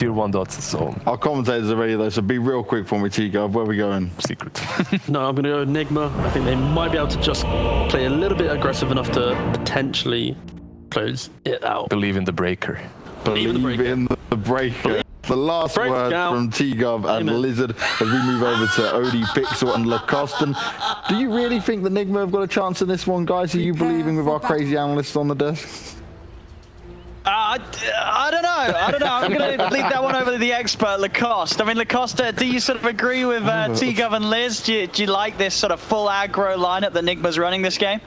tier 1 dots, so... Our commentators are ready though, so be real quick for me, T-Gov. Where are we going? Secret. No, I'm going to go Nigma. I think they might be able to just play a little bit aggressive enough to potentially close it out. Believe in the breaker. Believe in the breaker. The last word from T-Gov and Lizard as we move over to Odie, Pixel and Lacoste. And do you really think the Nigma have got a chance in this one, guys? Are you believing with our crazy analysts on the desk? I don't know. I'm going to leave that one over to the expert, Lacoste. I mean, Lacoste, do you sort of agree with T-Gov and Liz? Do you like this sort of full aggro lineup that Nigma's running this game?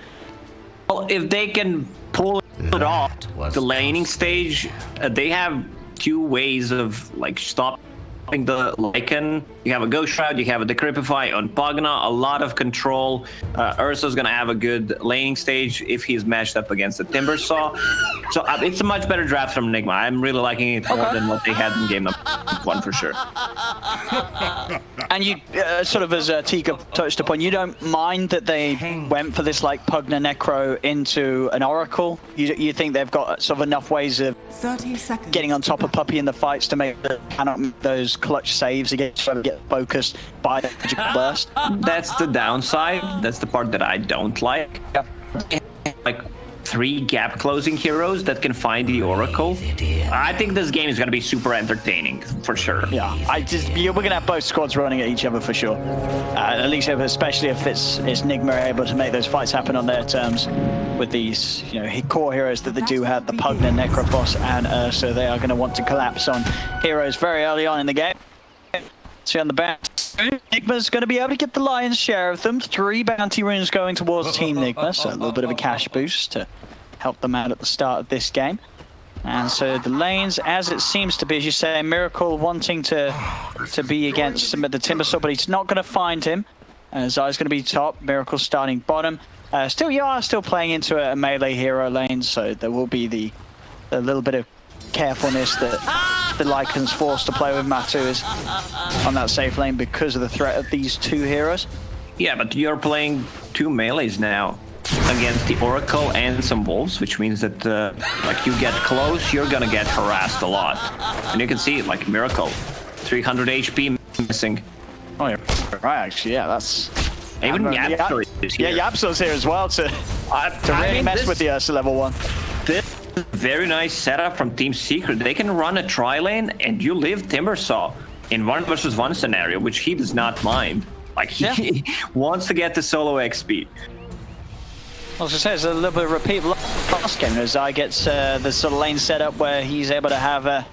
Well, if they can pull it off, the laning stage, they have two ways of like stopping the Lycan. You have a Ghost Shroud, you have a Decrepify on Pugna, a lot of control. Ursa's gonna have a good laning stage if he's matched up against the Timbersaw. So it's a much better draft from Nigma. I'm really liking it more than what they had in game number 1 for sure. And you, sort of as Tika touched upon, you don't mind that they went for this like Pugna Necro into an Oracle? You think they've got sort of enough ways of 30 seconds. getting on top of Puppy in the fights to make those clutch saves against trying to get focused by the magical burst? That's the downside. That's the part that I don't like. Like 3 gap closing heroes that can find the Oracle. I think this game is going to be super entertaining for sure. Yeah, we're going to have both squads running at each other for sure. At least, especially if it's Nigma able to make those fights happen on their terms with these, core heroes that they do have, the Pugna, Necrophos, and Ursa. They are going to want to collapse on heroes very early on in the game. See on the back, Nigma's going to be able to get the lion's share of them. 3 bounty runes going towards Team Nigma, so a little bit of a cash boost to help them out at the start of this game. And so the lanes, as it seems to be, as you say, Miracle wanting to be against the Timbersaw, but he's not going to find him. Zai's going to be top, Miracle starting bottom. You are still playing into a melee hero lane, so there will be the little bit of carefulness that the Lycan's forced to play with. Matu is on that safe lane because of the threat of these 2 heroes. Yeah, but you're playing 2 melees now against the Oracle and some Wolves, which means that like you get close, you're gonna get harassed a lot. And you can see like Miracle, 300 HP missing. Oh yeah, right. Actually, yeah, that's even Yapster is here. Yeah, Yapster's here as well to really mess with the Ursa level 1. This very nice setup from Team Secret. They can run a tri-lane and you leave Timbersaw in 1 versus 1 scenario, which he does not mind. Like he wants to get the solo XP. I was going to say, it's a little bit of a repeat of last game as Zai gets the sort of lane set up where he's able to have a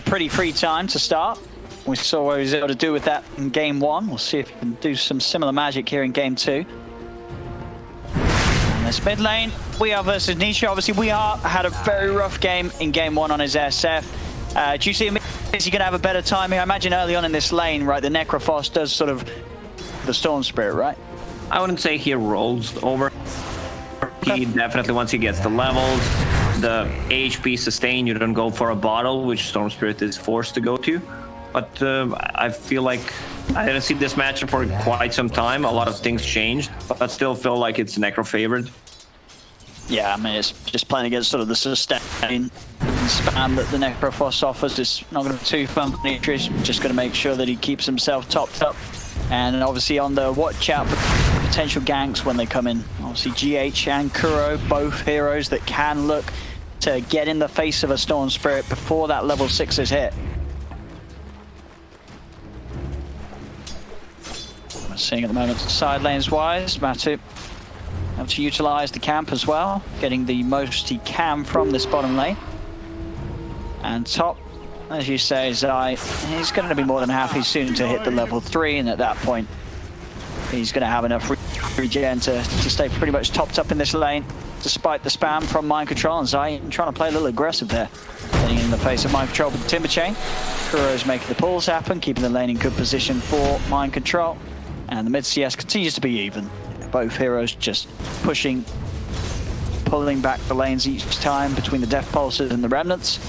pretty free time to start. We saw what he was able to do with that in game 1. We'll see if he can do some similar magic here in game 2. And this mid lane, we are versus Nisha. Obviously, we are had a very rough game in game 1 on his SF. Do you see him? Is he going to have a better time here? I imagine early on in this lane, right, the Necrophos does sort of the Storm Spirit, right? I wouldn't say he rolls over. He definitely, once he gets the levels, the HP sustain, you don't go for a bottle, which Storm Spirit is forced to go to. But I feel like I didn't see this matchup for quite some time. A lot of things changed, but I still feel like it's Necro favored. Yeah, I mean, it's just playing against sort of the sustain spam that the Necrophos offers. It's not going to be too fun for Nitrish. Just going to make sure that he keeps himself topped up. And obviously on the watch out for potential ganks when they come in. Obviously GH and Kuro, both heroes that can look to get in the face of a Storm Spirit before that level 6 is hit. We're seeing at the moment side lanes wise, Matu have to utilize the camp as well, getting the most he can from this bottom lane. And top, as you say, Zai, he's going to be more than happy soon to hit the level 3, and at that point he's going to have enough regen to stay pretty much topped up in this lane, despite the spam from Mind Control. And Zai trying to play a little aggressive there, getting in the face of Mind Control with the Timber Chain. Kuro's making the pulls happen, keeping the lane in good position for Mind Control. And the mid CS continues to be even. Both heroes just pushing, pulling back the lanes each time between the Death Pulses and the Remnants.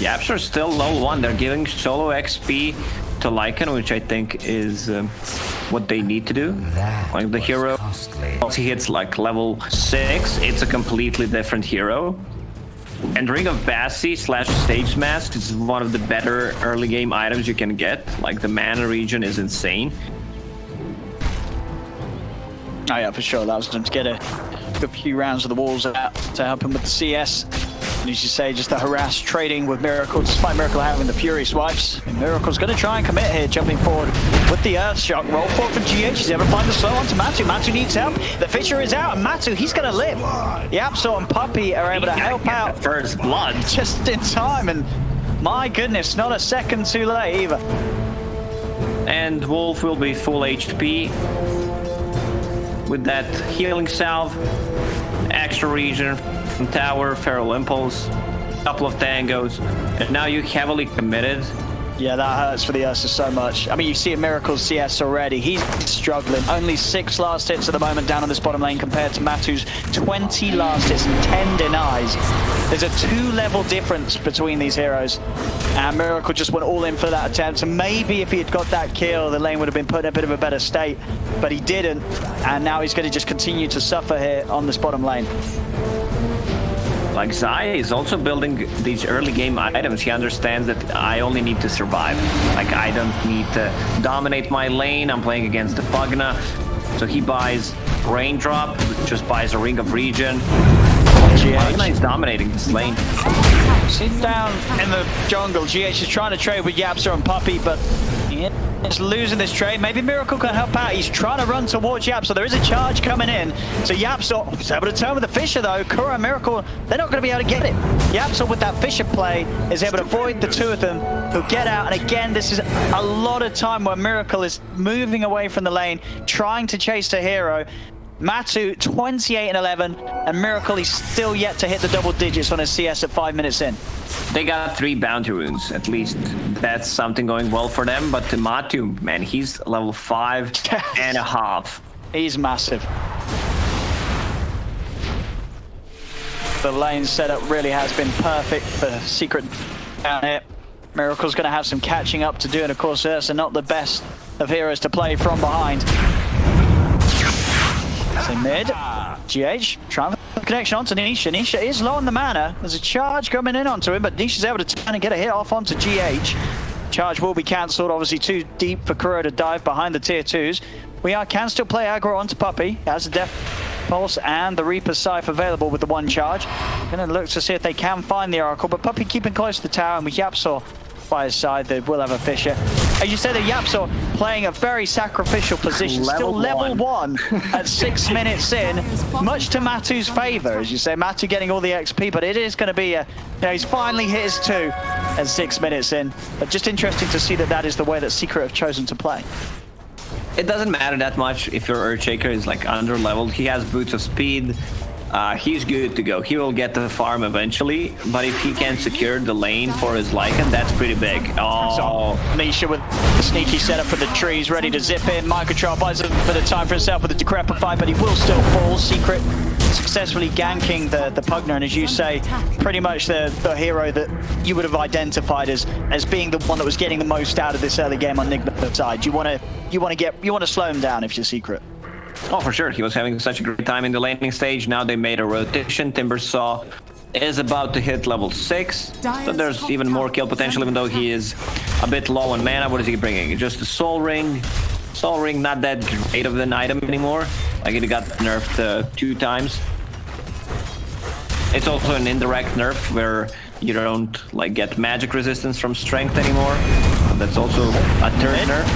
Yapster's still low 1. They're giving solo XP to Lycan, which I think is what they need to do. Like the hero, once he hits like level 6, it's a completely different hero. And Ring of Bassi / Stage Mask is one of the better early game items you can get. Like the mana regen is insane. Oh yeah, for sure. That was them to get a good few rounds of the walls out to help him with the CS. And as you say, just the harass trading with Miracle, despite Miracle having the Fury swipes. And Miracle's going to try and commit here, jumping forward with the Earth Shock. Roll forward from GH. He's able to find the slow onto Matu. Matu needs help. The Fissure is out, and Matu, he's going to live. Yapso and Puppey are able to help out. First blood. Just in time, and my goodness, not a second too late either. And Wolf will be full HP. With that healing salve, extra regen from tower, feral impulse, couple of tangos, and now you're heavily committed. Yeah, that hurts for the Ursa so much. I mean, you see a Miracle's CS already. He's struggling. Only 6 last hits at the moment down on this bottom lane compared to Matu's 20 last hits and 10 denies. There's a 2-level difference between these heroes. And Miracle just went all in for that attempt. So maybe if he had got that kill, the lane would have been put in a bit of a better state. But he didn't. And now he's going to just continue to suffer here on this bottom lane. Like Zai is also building these early game items. He understands that I only need to survive. Like I don't need to dominate my lane. I'm playing against the Pugna. So he buys Raindrop, just buys a Ring of Regen. Pugna is dominating this lane. Sit down in the jungle. GH is trying to trade with Yapso and Puppey, but he's losing this trade. Maybe Miracle can help out. He's trying to run towards Yapso. There is a charge coming in. So Yapso is able to turn with the Fissure though. Kuro and Miracle, they're not going to be able to get it. Yapso with that Fissure play is able to avoid the 2 of them. He'll get out. And again, this is a lot of time where Miracle is moving away from the lane, trying to chase the hero. Matu 28 and 11, and Miracle is still yet to hit the double digits on his CS at 5 minutes in. They got 3 bounty runes, at least. That's something going well for them. But Matu, man, he's level 5.5. He's massive. The lane setup really has been perfect for Secret down here. Miracle's going to have some catching up to do, and of course Ursa not the best of heroes to play from behind. So mid, GH trying for the connection onto Nisha. Nisha is low on the mana. There's a charge coming in onto him, but Nisha's able to turn and get a hit off onto GH. Charge will be cancelled, obviously too deep for Kuro to dive behind the tier 2s. Can still play aggro onto Puppey. He has a Death Pulse and the Reaper's Scythe available with the 1 charge. Gonna look to see if they can find the Oracle, but Puppey keeping close to the tower, and with Yapso by his side, they will have a Fissure. As you said, the Yapso playing a very sacrificial position, still level 1 at 6 minutes in, much to Matu's favor. As you say, Matu getting all the XP, but it is going to be a, he's finally hit his 2 at 6 minutes in. But just interesting to see that that is the way that Secret have chosen to play. It doesn't matter that much if your Earthshaker is like under leveled. He has Boots of Speed. He's good to go. He will get the farm eventually, but if he can secure the lane for his Lycan, that's pretty big. Oh, so, Nisha with the sneaky setup for the trees, ready to zip in. Microtrol buys a bit of time for himself with the Decrepify, but he will still fall. Secret successfully ganking the Pugna, and as you say, pretty much the hero that you would have identified as being the one that was getting the most out of this early game on Nigma's side. You want to slow him down if you're Secret. Oh, for sure. He was having such a great time in the laning stage. Now they made a rotation. Timbersaw is about to hit level 6. So there's even more kill potential, even though he is a bit low on mana. What is he bringing? Just a Soul Ring. Soul Ring, not that great of an item anymore. Like it got nerfed 2 times. It's also an indirect nerf where you don't like get magic resistance from strength anymore. That's also a third nerf.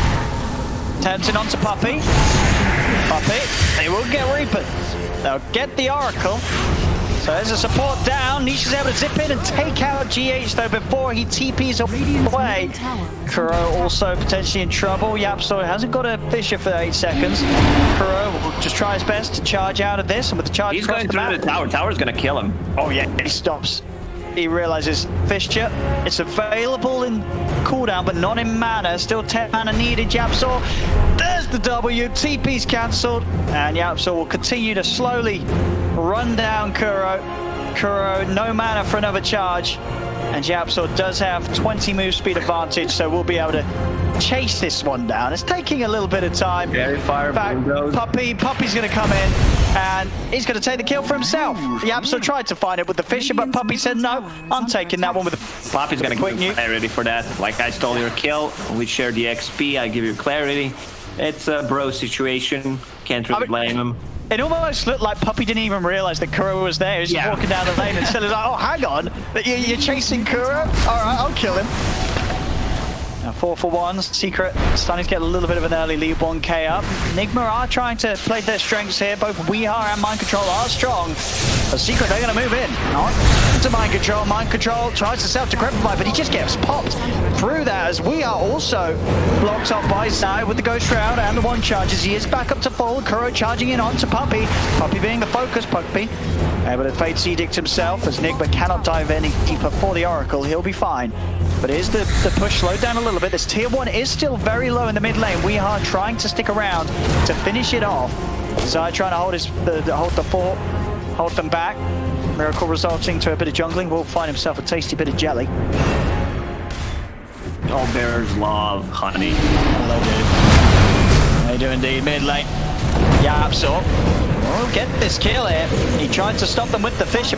Turns it onto Puppey. Puppey, they will get Reaper. They'll get the Oracle. So there's a support down. Nisha's able to zip in and take out GH though before he TPs away. Kuro also potentially in trouble. Yapso hasn't got a Fissure for 8 seconds. Kuro will just try his best to charge out of this, and with the charge, he's going through the tower. Tower's gonna kill him. Oh yeah, he stops. He realizes Fissure, it's available in cooldown, but not in mana. Still 10 mana needed. Yapso, there's the W. TP's cancelled, and Yapso will continue to slowly run down Kuro. Kuro, no mana for another charge, and Yapso does have 20 move speed advantage, so we'll be able to chase this one down. It's taking a little bit of time. Very fire. In fact, Puppey's going to come in. and he's going to take the kill for himself. Yapso tried to find it with the Fisher, but Puppey said, no, I'm taking that one with the... Puppey's going to give you clarity for that. Like, I stole your kill, we share the XP, I give you clarity. It's a bro situation, can't really blame him. It almost looked like Puppey didn't even realize that Kuro was there. He was just walking down the lane and still like, oh, hang on, you're chasing Kuro? All right, I'll kill him. Now 4 for 1, Secret starting to get a little bit of an early lead, 1k up. Nigma are trying to play their strengths here. Both Weehaw and Mind Control are strong. But Secret, they're going to move in. On to Mind Control. Mind Control tries to self-decrepify, but he just gets popped through that as Weehaw also blocked up by Zai with the Ghost Shroud and the 1 charges. He is back up to full. Kuro charging in onto Puppey. Puppey being the focus, Puppey able to Fate's Edict himself as Nigma cannot dive any deeper for the Oracle. He'll be fine. But here's the push slowed down a little bit. This tier 1 is still very low in the mid lane. We are trying to stick around to finish it off. Zai trying to hold the fort, hold them back. Miracle resulting to a bit of jungling. Will find himself a tasty bit of jelly. All bears love honey. They do indeed. Mid lane. Yapso. Oh, get this kill here. He tried to stop them with the Fisher.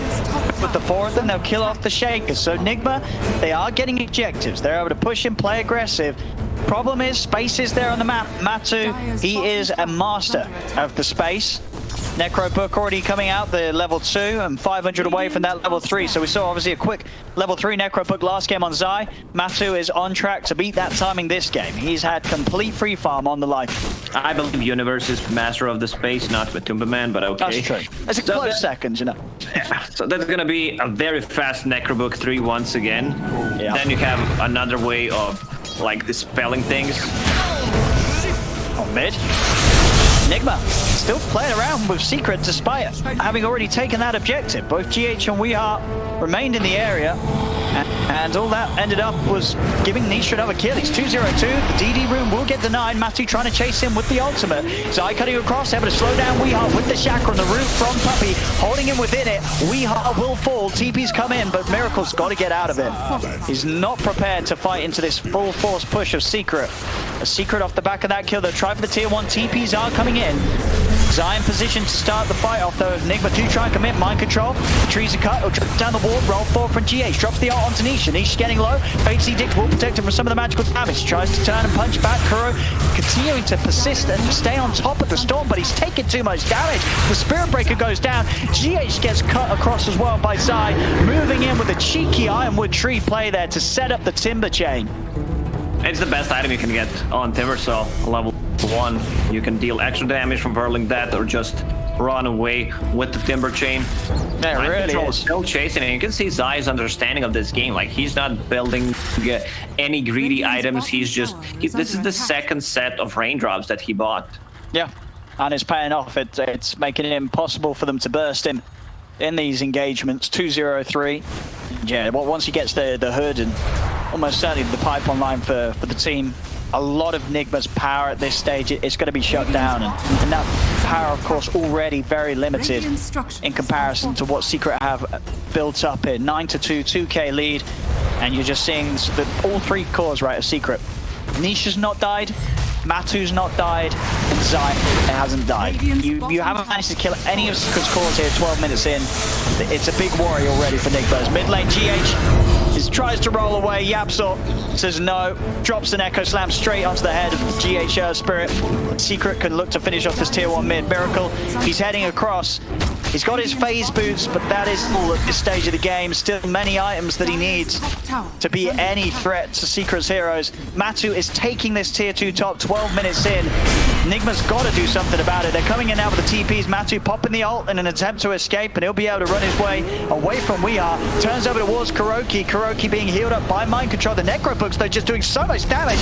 With the 4 of them, they'll kill off the Shakers. So Nigma, they are getting objectives. They're able to push and play aggressive. Problem is, space is there on the map. Matu, he is a master of the space. Necro Book already coming out, the level 2, and 500 away from that level 3. So we saw obviously a quick level 3 Necro Book last game on Zai. Matu is on track to beat that timing this game. He's had complete free farm on the life. I believe Universe is master of the space, not with Tumberman, but okay. That's true. It's a close second, you know. Yeah, so that's gonna be a very fast Necro Book 3 once again. Yeah. Then you have another way of like dispelling things. On mid. Nigma still playing around with Secret despite having already taken that objective. Both GH and Weehaw remained in the area, and all that ended up was giving Nisha another kill. He's 2-0-2. The DD room will get denied. Matu trying to chase him with the ultimate. Zai cutting across, able to slow down Weehaw with the chakra on the roof from Puppey, holding him within it. Weehaw will fall. TP's come in, but Miracle's got to get out of it. He's not prepared to fight into this full force push of Secret. A Secret off the back of that kill. They'll try for the tier 1. TPs are coming in. Zai in position to start the fight off though. Nigma do try and commit Mind Control. The trees are cut. He'll drop down the wall. Roll forward from GH. Drops the ult onto Nisha. Nisha's getting low. Fate's Edict will protect him from some of the magical damage. Tries to turn and punch back. Kuro continuing to persist and stay on top of the storm, but he's taking too much damage. The Spirit Breaker goes down. GH gets cut across as well by Zai. Moving in with a cheeky Ironwood tree play there to set up the Timber Chain. It's the best item you can get on Timber, so level 1. You can deal extra damage from whirling that or just run away with the Timber Chain. Yeah, it really is. Still chasing, and you can see Zai's understanding of this game. Like, he's not building any greedy items. He's just... this is the second set of raindrops that he bought. Yeah, and it's paying off. It's making it impossible for them to burst in these engagements. 2-0-3. Yeah, well, once he gets the hood and almost certainly the pipe online for the team, a lot of Nigma's power at this stage, it's going to be shut down. And that power, of course, already very limited in comparison to what Secret have built up in. 9-2, 2k lead. And you're just seeing all 3 cores, right, of Secret. Nisha's not died. Matu's not died, and Zai hasn't died. You haven't managed to kill any of Secret's cores here 12 minutes in. It's a big worry already for Nigma. Mid lane, GH tries to roll away. Yapso says no, drops an Echo Slam straight onto the head of the GH Spirit. Secret can look to finish off this tier 1 mid. Miracle, he's heading across. He's got his phase boots, but that is all at this stage of the game. Still many items that he needs to be any threat to Secret's heroes. Matu is taking this tier 2 top 12 minutes in. Nigma's got to do something about it. They're coming in now with the TPs. Matu popping the ult in an attempt to escape, and he'll be able to run his way away from Weehaw. Turns over towards Kuroki. Kuroki being healed up by Mind Control. The Necro Books, though, just doing so much damage.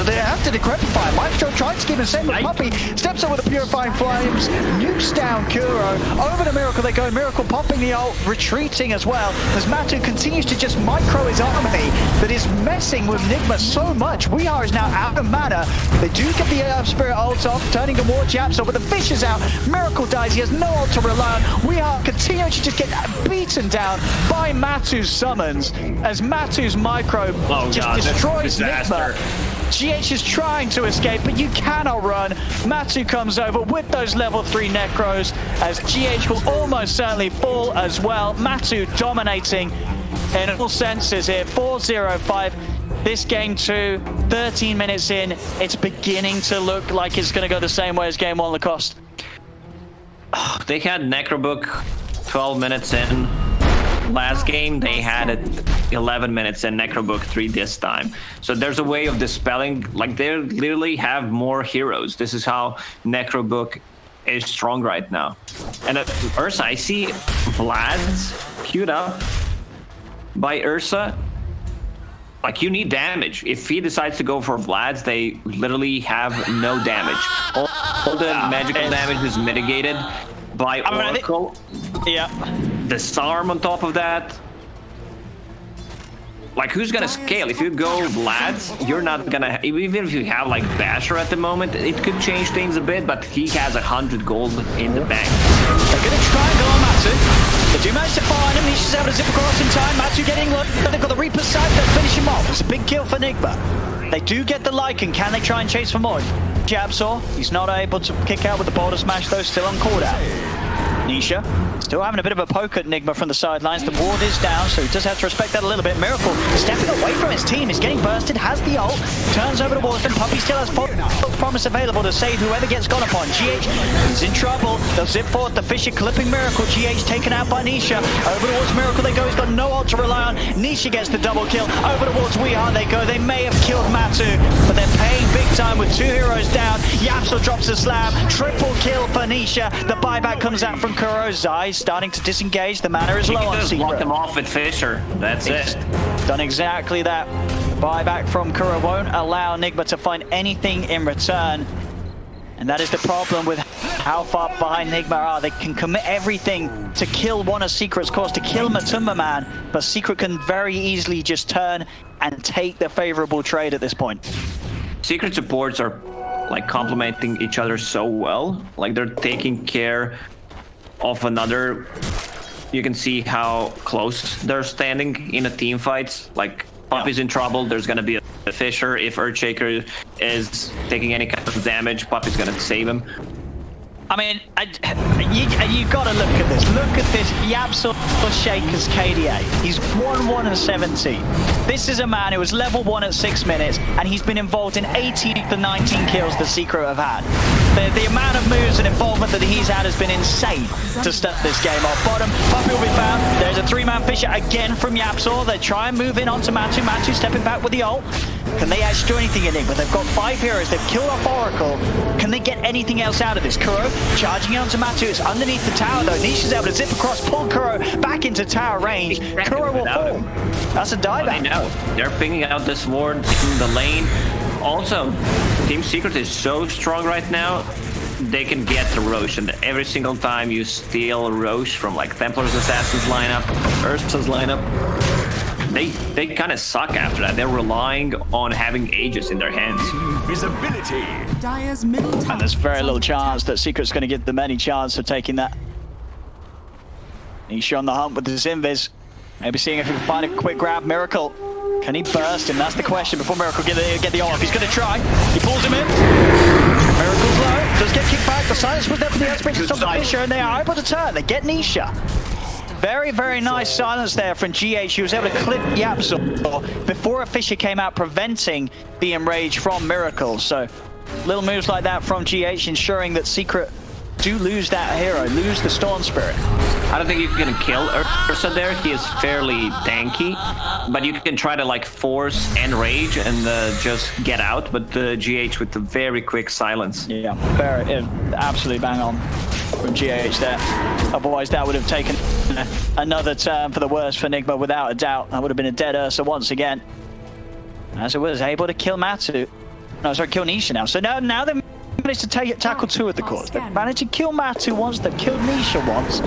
They have to decrepify. Mind Control tries to keep him safe, but Puppey steps up with the Purifying Flames, nukes down Kuro. Over to Miracle they go. Miracle popping the ult, retreating as well, as Matu continues to just micro his army that is messing with Nigma so much. Weehaw is now out of mana. They do get the Spirit ult off, turning towards Yapso, but the fish is out. Miracle dies. He has no ult to rely on. Weehaw continuing to just get beaten down by Matu's summons, as Matu's micro just destroys Nigma. GH is trying to escape, but you cannot run. Matu comes over with those level 3 Necros, as GH will almost certainly fall as well. Matu dominating in all senses here, 4-0-5. This game 2, 13 minutes in, it's beginning to look like it's going to go the same way as game 1, Lacoste. They had Necrobook 12 minutes in. Last game, they had it 11 minutes in Necrobook 3 this time. So there's a way of dispelling, like they literally have more heroes. This is how Necrobook is strong right now. And Ursa, I see Vlad's queued up by Ursa. Like, you need damage. If he decides to go for Vlad's, they literally have no damage. All the magical damage is mitigated by Oracle. Yeah. Disarm on top of that. Like, who's gonna scale? If you go Vlad's, you're not gonna... Even if you have, like, Basher at the moment, it could change things a bit, but he has 100 gold in the bank. They're gonna try and go on Matu. They do manage to find him. He's just able to zip across in time. Matu getting low. They've got the Reaper's side. They'll finish him off. It's a big kill for Nigma. They do get the Lycan. Can they try and chase for more? Jabsaw. He's not able to kick out with the Boulder Smash, though. Still on cooldown. Nisha still having a bit of a poke at Nigma from the sidelines. The ward is down, so he does have to respect that a little bit. Miracle stepping away from his team. He's getting bursted, has the ult, turns over towards them. Puppy still has full promise available to save whoever gets gone upon. GH is in trouble. They'll zip forward. The Fisher clipping Miracle. GH taken out by Nisha. Over towards Miracle they go. He's got no ult to rely on. Nisha gets the double kill. Over towards Weeheart they go. They may have killed Matu, but they're paying big time with 2 heroes down. Yapsel drops a slam. Triple kill for Nisha. The buyback comes out from Kuro. Zai starting to disengage. The mana is low on Secret. Lock him off with Fisher. That's it. Done exactly that. Buyback from Kuro won't allow Nigma to find anything in return. And that is the problem with how far behind Nigma are. They can commit everything to kill one of Secret's cores, to kill Matumba Man, but Secret can very easily just turn and take the favorable trade at this point. Secret supports are like complementing each other so well. Like, they're taking care of another. You can see how close they're standing in a team fight. Like, Puppy's in trouble, there's gonna be a Fisher. If Earthshaker is taking any kind of damage, Puppy's gonna save him. I mean, you gotta look at this. Look at this Yapsel Shaker's KDA. He's 1-1-17. This is a man who was level 1 at 6 minutes, and he's been involved in 18 of the 19 kills the Secret have had. The amount of moves and involvement that he's had has been insane to start this game off. Bottom, Puppy will be found. There's a 3-man Fisher again from Yapsel. They try and move in onto Matu. Matu stepping back with the ult. Can they actually do anything in it? But they've got 5 heroes. They've killed off Oracle. Can they get anything else out of this? Kuro charging onto Matu. It's underneath the tower though. Nisha's able to zip across, pull Kuro back into tower range. Kuro will fall. That's a dieback. I know. They're picking out this ward in the lane. Also, Team Secret is so strong right now. They can get to Roche, and every single time you steal Roche from like Templar's Assassin's lineup, Ursa's lineup, they kind of suck after that. They're relying on having Aegis in their hands. Visibility. Dire's middle tower. And there's very little chance that Secret's going to give them any chance of taking that. Nisha on the hunt with his invis. Maybe seeing if he can find a quick grab. Miracle. Can he burst him? That's the question before Miracle get the off. He's going to try. He pulls him in. Miracle's low. Does get kicked back. The silence was there for the Earthspring to stop the Fisher, and they are able to turn. They get Nisha. Very, very nice silence there from GH. He was able to clip Yapsel before a Fisher came out, preventing the enrage from Miracle. So little moves like that from GH, ensuring that Secret do lose that hero, lose the Storm Spirit. I don't think you can kill Ursa there. He is fairly tanky, but you can try to like force Enrage and just get out. But the GH with the very quick silence. Yeah, very, absolutely bang on from GH there. Otherwise, that would have taken another turn for the worse for Nigma, without a doubt. That would have been a dead Ursa once again. As it was able to kill Matu. No, sorry, kill Nisha now. So now they've managed to tackle 2 of the cores. They've managed to kill Matu once, they've killed Nisha once.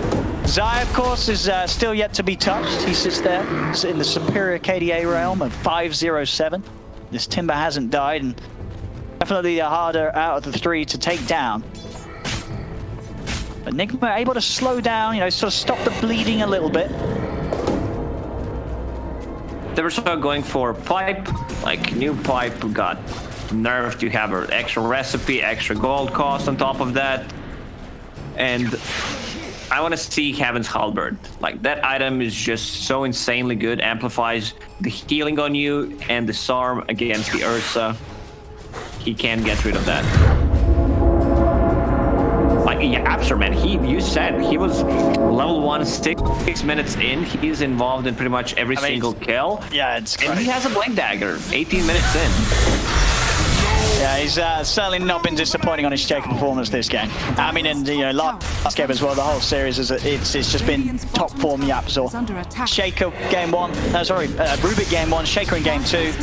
Zai, of course, is still yet to be touched. He sits there in the superior KDA realm of 507. This Timber hasn't died, and definitely the harder out of the 3 to take down. But Nigma able to slow down, sort of stop the bleeding a little bit. They were sort of going for pipe, like new pipe got nerfed. You have an extra recipe, extra gold cost on top of that. And I want to see Heaven's Halberd. Like, that item is just so insanely good. Amplifies the healing on you and disarm against the Ursa. He can't get rid of that. Like, yeah, Absor, man, you said he was level 1, 6 minutes in. He's involved in pretty much every single kill. Yeah, it's and he has a Blink Dagger, 18 minutes in. Yeah, he's certainly not been disappointing on his Shaker performance this game. I mean, and last game as well, the whole series it's just been top form Yapzor. Shaker game 1, Rubik game 1, Shaker in game 2,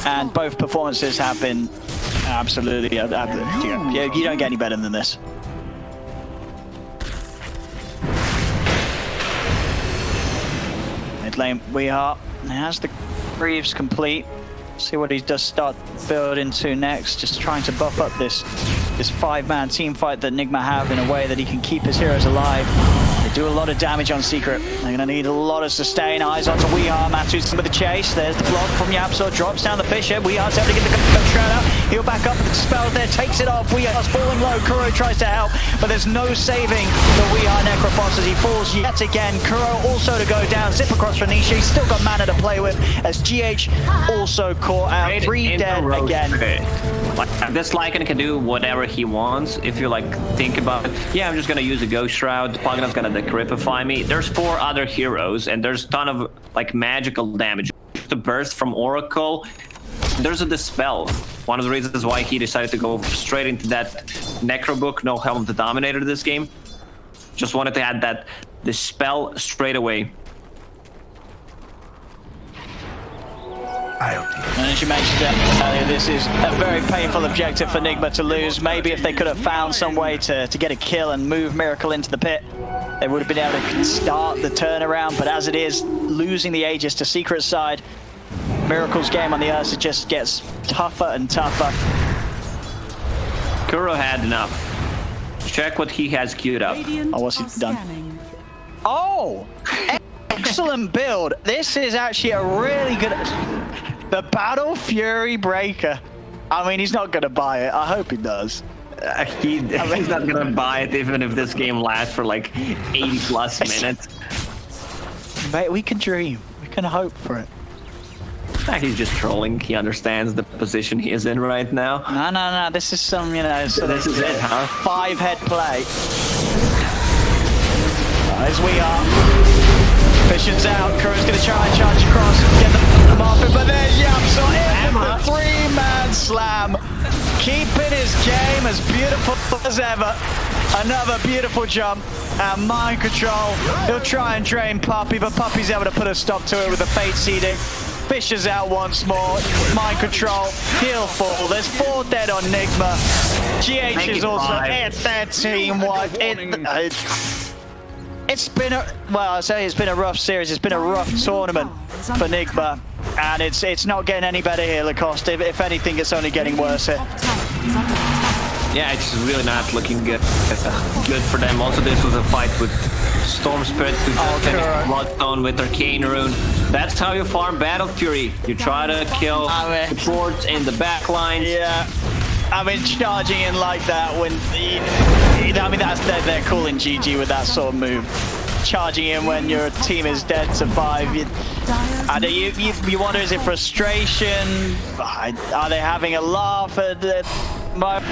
and both performances have been absolutely. You don't get any better than this. Mid lane, we are. Has the Greaves complete. See what he does start building to next. Just trying to buff up this 5-man team fight that nigma have in a way that he can keep his heroes alive. They do a lot of damage on Secret. They're going to need a lot of sustain. Eyes onto Weehaw. Matu's with the chase. There's the block from Yapzor. Drops down the Fisher. Weeha's able to get the gun shroud out. He'll back up with the spell there. Takes it off. Weeha's falling low. Kuro tries to help, but there's no saving the Weehaw Necrophos as he falls yet again. Kuro also to go down. Zip across for Nisha. He's still got mana to play with as GH also caught out. 3 dead again. Like, this Lycan can do whatever he wants. If you think about it, yeah, I'm just gonna use a Ghost Shroud. Pugna's gonna decripify me. There's 4 other heroes, and there's a ton of magical damage. The burst from Oracle. There's a Dispel. One of the reasons why he decided to go straight into that Necro book, no Helm of the Dominator this game. Just wanted to add that Dispel straight away. And as you mentioned earlier, this is a very painful objective for nigma to lose. Maybe if they could have found some way to get a kill and move Miracle into the pit, they would have been able to start the turnaround. But as it is, losing the Aegis to Secret side, Miracle's game on the Ursa just gets tougher and tougher. Kuro had enough. Check what he has queued up. Oh, what's he done? Oh! Excellent build. This is actually a really good... The Battle Fury Breaker. I mean, he's not going to buy it. I hope he does. He's not going to buy it even if this game lasts for 80+ minutes. Mate, we can dream. We can hope for it. He's just trolling. He understands the position he is in right now. No. This is some, So this is it, huh? 5-head play. As we are. Fission's out. Kuro's going to try and charge across and get the Marfin, but there's Yapzor in with the 3-man slam. Keeping his game as beautiful as ever. Another beautiful jump and mind control. He'll try and drain Puppey, but Puppey's able to put a stop to it with the Fate Seeding. Fisher's out once more. Mind control. He'll fall. There's 4 dead on Nigma. GH is also at their team. It's been a rough series. It's been a rough tournament for Nigma, and it's not getting any better here, Lacoste. If anything, it's only getting worse here. Yeah, it's really not looking good for them. Also, this was a fight with Storm Spirit who just finished Bloodstone with Arcane Rune. That's how you farm Battle Fury. You try to kill supports in the back lines. Yeah. I mean, charging in like that when... they're calling GG with that sort of move. Charging in when your team is dead to 5. You wonder, is it frustration? Are they having a laugh at my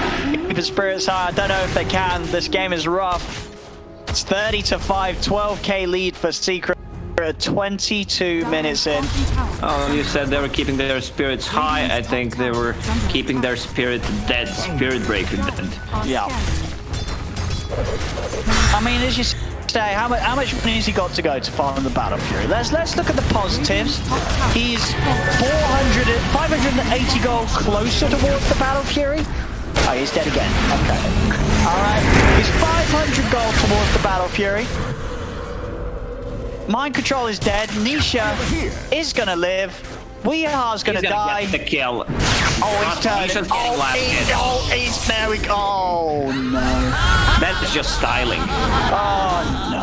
spirits high? I don't know if they can. This game is rough. It's 30-5, 12k lead for Secret. 22 minutes in. Oh, you said they were keeping their spirits high. I think they were keeping their spirit dead, Spirit Breaker dead. Yeah. I mean, as you say, how much money has he got to go to farm the Battle Fury? Let's look at the positives. He's 580 gold closer towards the Battle Fury. Oh, he's dead again. Okay. All right. He's 500 gold towards the Battle Fury. Mind Control is dead. Nisha is gonna live. Weeha's gonna die. Get the kill. Oh, he's turned. He's there. We go. Oh no. That's just styling. Oh no.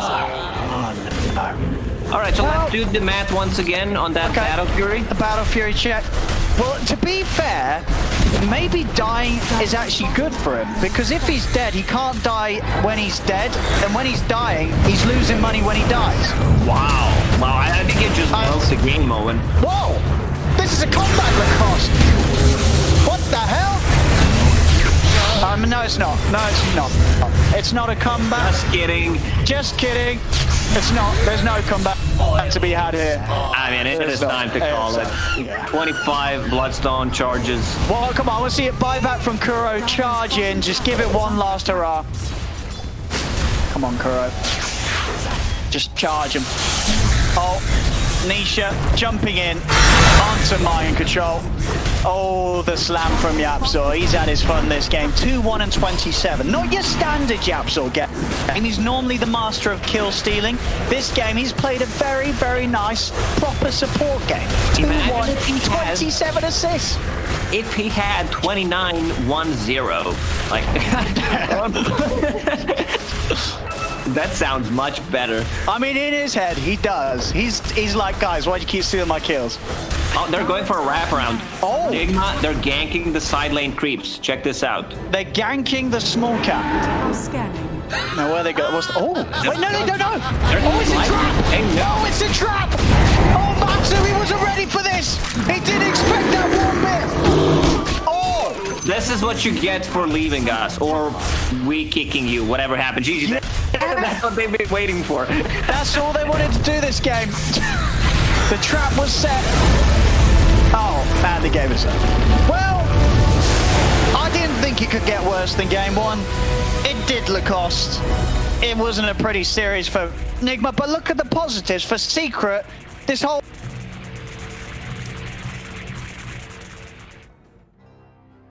All right, so let's do the math once again on that Battle Fury. The Battle Fury check. Well, to be fair, maybe dying is actually good for him, because if he's dead, he can't die when he's dead, and when he's dying, he's losing money when he dies. Wow. Wow, I think it just broke the game, Owen. Whoa! This is a combat Lacoste! What the hell? No, it's not. No, it's not. It's not a comeback. Just kidding. Just kidding. It's not. There's no comeback to be had here. I mean, it is time to call it. Yeah. 25 Bloodstone charges. Well, come on. We'll see it buyback from Kuro. Charge in. Just give it one last hurrah. Come on, Kuro. Just charge him. Oh, Nisha jumping in. Onto mind control. Oh, the slam from Yapzor. He's had his fun this game. 2-1 and 27. Not your standard Yapzor game. He's normally the master of kill stealing. This game, he's played a very, very nice, proper support game. 2-1, 27 assists. If he had 29-1-0, like that sounds much better. I mean, in his head, he does. He's like, guys, why'd you keep stealing my kills? Oh, they're going for a wraparound. Oh. Nigma, they're ganking the side lane creeps. Check this out. They're ganking the small cap. Scanning. Now, where they go? Oh, wait, no, they don't know. Oh, it's a trap. No, it's a trap. Oh, Matsu, he wasn't ready for this. He didn't expect that one bit. Oh. This is what you get for leaving us, or we kicking you, whatever happened. GG. That's what they've been waiting for. That's all they wanted to do this game. The trap was set. Oh, and the game is up. Well, I didn't think it could get worse than game one. It did, Lacoste. It wasn't a pretty series for Nigma, but look at the positives. For Secret, this whole